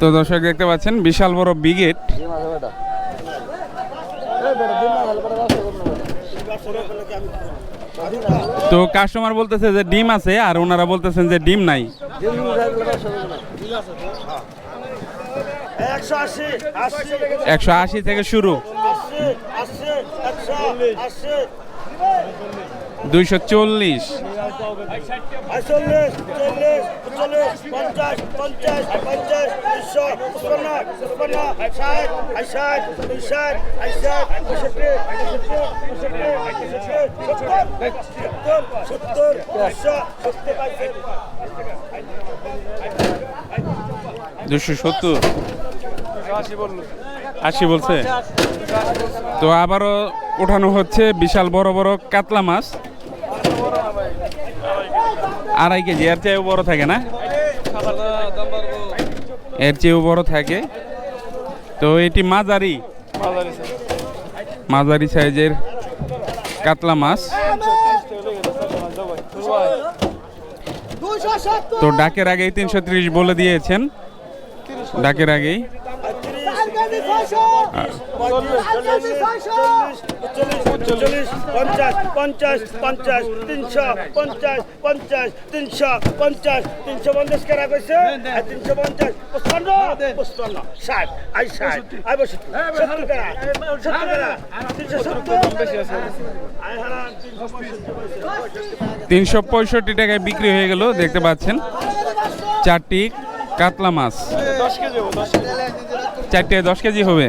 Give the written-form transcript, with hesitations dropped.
তো দর্শক দেখতে পাচ্ছেন বিশাল বড় বিগেট। তো কাস্টমার বলতেছে যে ডিম আছে, আর ওনারা বলতেছেন যে ডিম নাই। 180 থেকে শুরু, 240, 270, 80 বলছে। তো আবারও উঠানো হচ্ছে বিশাল বড় বড় কাতলা মাছ, 2.5 কেজি। এর চেয়েও বড় থাকে না, এর চেয়েও বড় থাকে। তো এটি মাঝারি সাইজের কাতলা মাছ। তো ডাকের আগেই 330 বলে দিয়েছেন, ডাকের আগেই। টাকায় বিক্রি হয়ে গেল। দেখতে পাচ্ছেন 4টি কাতলা মাছ, 4টায় 10 কেজি হবে।